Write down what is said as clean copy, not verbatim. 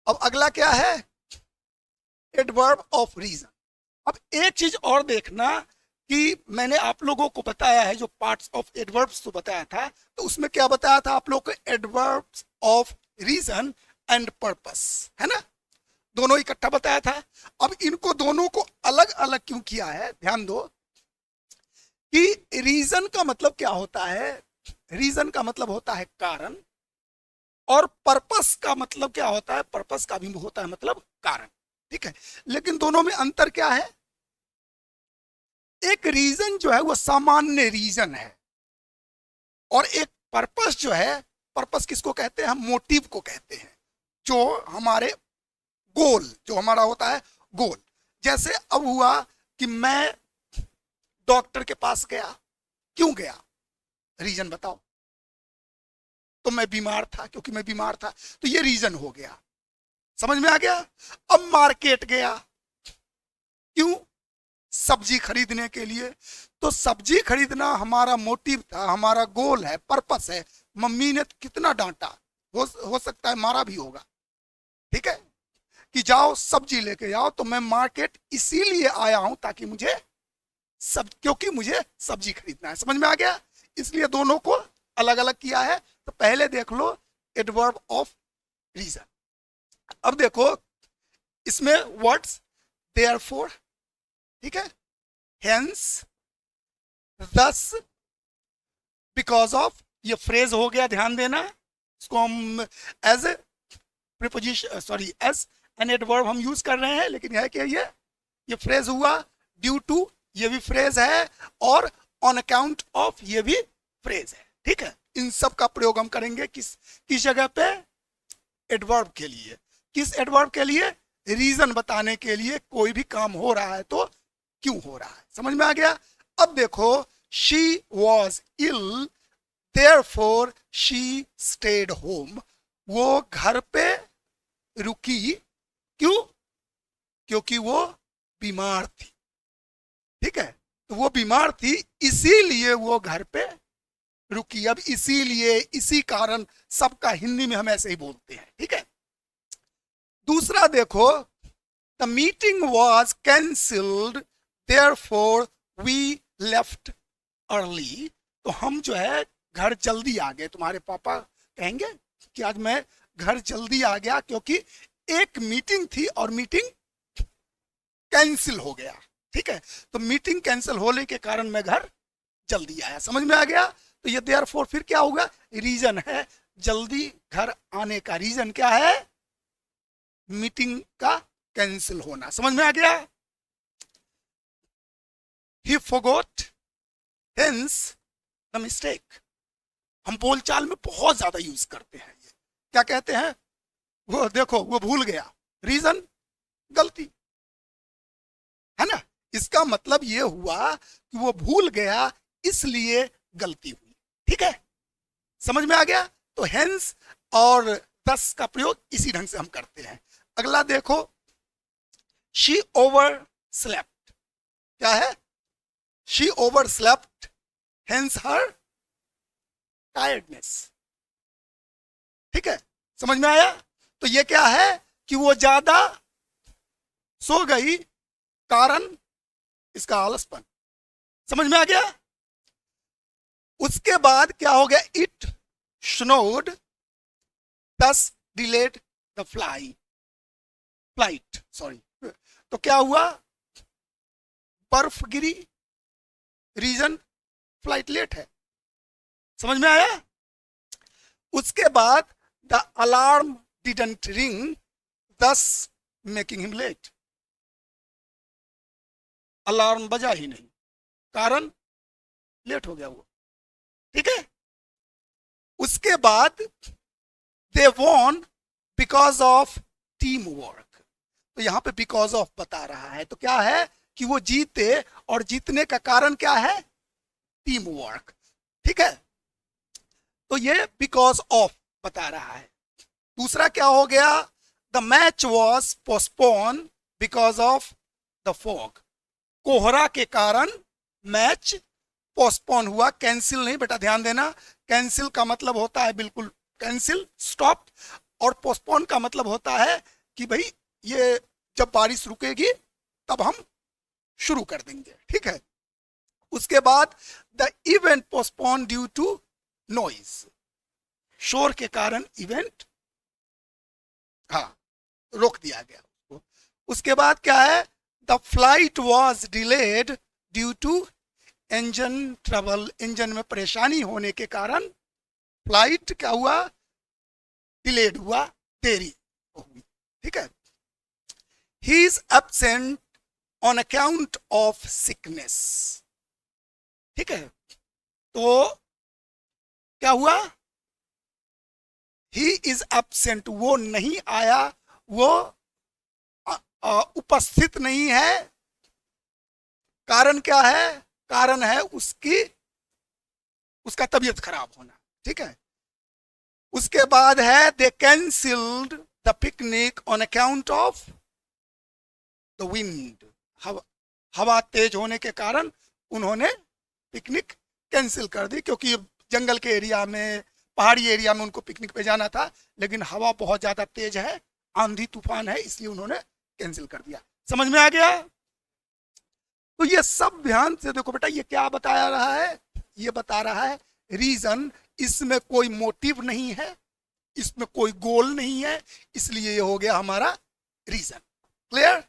अब अगला क्या है, एडवर्ब ऑफ रीजन। अब एक चीज और देखना कि मैंने आप लोगों को बताया है जो पार्ट्स ऑफ एडवर्ब्स तो बताया था, तो उसमें क्या बताया था आप लोगों को, adverbs of reason and purpose, है ना, दोनों इकट्ठा बताया था। अब इनको दोनों को अलग अलग क्यों किया है, ध्यान दो कि रीजन का मतलब क्या होता है, रीजन का मतलब होता है कारण, और पर्पस का मतलब क्या होता है, पर्पस का भी होता है मतलब कारण, ठीक है। लेकिन दोनों में अंतर क्या है, एक रीजन जो है वो सामान्य रीजन है, और एक पर्पस जो है, पर्पस किसको कहते हैं, हम मोटिव को कहते हैं, जो हमारे गोल, जो हमारा होता है गोल। जैसे अब हुआ कि मैं डॉक्टर के पास गया, क्यों गया, रीजन बताओ, तो मैं बीमार था, क्योंकि मैं बीमार था, तो ये रीजन हो गया, समझ में आ गया। अब मार्केट गया, क्यों, सब्जी खरीदने के लिए, तो सब्जी खरीदना हमारा मोटिव था, हमारा गोल है, पर्पस है। मम्मी ने कितना डांटा, हो सकता है मारा भी होगा, ठीक है, कि जाओ सब्जी लेके आओ, तो मैं मार्केट इसीलिए आया हूं ताकि मुझे क्योंकि मुझे सब्जी खरीदना है, समझ में आ गया। इसलिए दोनों को अलग अलग किया है। तो पहले देख लो एडवर्ब ऑफ रीजन। अब देखो इसमें वर्ड्स देयरफॉर, ठीक है, हेंस, thus, बिकॉज ऑफ, ये फ्रेज हो गया, ध्यान देना, इसको हम as a preposition, sorry as an adverb हम यूज कर रहे हैं, लेकिन है कि ये फ्रेज हुआ, ड्यू टू ये भी फ्रेज है, और ऑन अकाउंट ऑफ ये भी फ्रेज है, ठीक है। इन सब का प्रयोग हम करेंगे किस जगह पे, एडवर्ब के लिए। किस एडवर्ब के लिए, रीजन बताने के लिए, कोई भी काम हो रहा है तो क्यों हो रहा है, समझ में आ गया। अब देखो, she was ill therefore she stayed home, वो घर पे रुकी, क्यों, क्योंकि वो बीमार थी, ठीक है, तो वो बीमार थी इसीलिए वो घर पे रुकी। अब इसीलिए, इसी कारण, सबका हिंदी में हम ऐसे ही बोलते हैं, ठीक है। दूसरा देखो, the meeting was cancelled therefore we left early, तो हम जो है घर जल्दी आ गए, तुम्हारे पापा कहेंगे कि आज मैं घर जल्दी आ गया क्योंकि एक मीटिंग थी और मीटिंग कैंसिल हो गया, ठीक है, तो मीटिंग कैंसिल होने के कारण मैं घर जल्दी आया, समझ में आ गया। तो ये देयरफॉर फिर क्या होगा, रीजन है, जल्दी घर आने का रीजन क्या है, मीटिंग का कैंसिल होना, समझ में आ गया। ही फॉरगॉट, हेंस द मिस्टेक, हम बोलचाल में बहुत ज्यादा यूज करते हैं, ये क्या कहते हैं, वो देखो वो भूल गया, रीजन गलती, है ना। इसका मतलब ये हुआ कि वो भूल गया इसलिए गलती हुई, ठीक है, समझ में आ गया। तो हेंस और दस का प्रयोग इसी ढंग से हम करते हैं। अगला देखो, शी ओवर स्लेप्ट, क्या है, she over slept hence her tiredness, ठीक है, समझ में आया। तो ये क्या है कि वो ज्यादा सो गई, कारण इसका आलसपन, समझ में आ गया। उसके बाद क्या हो गया, इट स्नोड दस डिलेड द फ्लाइट, सॉरी, तो क्या हुआ, बर्फ गिरी, रीजन फ्लाइट लेट है, समझ में आया। उसके बाद द अलार्म डिडंट रिंग दस मेकिंग हिम लेट, अलार्म बजा ही नहीं, कारण लेट हो गया वो, ठीक है। उसके बाद they won because of team work, तो यहां पे बिकॉज ऑफ बता रहा है, तो क्या है कि वो जीते, और जीतने का कारण क्या है, टीम वर्क, ठीक है, तो ये बिकॉज ऑफ बता रहा है। दूसरा क्या हो गया, the match was postpone because of the fog, कोहरा के कारण मैच पोस्टपोन हुआ, कैंसिल नहीं बेटा, ध्यान देना, कैंसिल का मतलब होता है बिल्कुल कैंसिल, स्टॉप, और पोस्टपोन का मतलब होता है कि भाई ये जब बारिश रुकेगी तब हम शुरू कर देंगे, ठीक है। उसके बाद the event postpone due to noise, शोर के कारण इवेंट रोक दिया गया उसको। उसके बाद क्या है, the flight was delayed due to engine trouble, engine में परेशानी होने के कारण फ्लाइट क्या हुआ, डिलेड हुआ, देरी हुई, ठीक है। He is absent on account of sickness, ठीक है। तो क्या हुआ, ही इज एब्सेंट, वो नहीं आया, वो उपस्थित नहीं है। कारण क्या है, कारण है उसका तबीयत खराब होना, ठीक है। उसके बाद है they cancelled the picnic on account of the wind, हवा तेज होने के कारण उन्होंने पिकनिक कैंसिल कर दी, क्योंकि जंगल के एरिया में, पहाड़ी एरिया में उनको पिकनिक पे जाना था, लेकिन हवा बहुत ज्यादा तेज है, आंधी तूफान है, इसलिए उन्होंने कैंसिल कर दिया। समझ में आ गया। तो ये सब ध्यान से देखो बेटा, ये क्या बता रहा है, ये बता रहा है रीजन, इसमें कोई मोटिव नहीं है, इसमें कोई गोल नहीं है, इसलिए ये हो गया हमारा रीजन। क्लियर।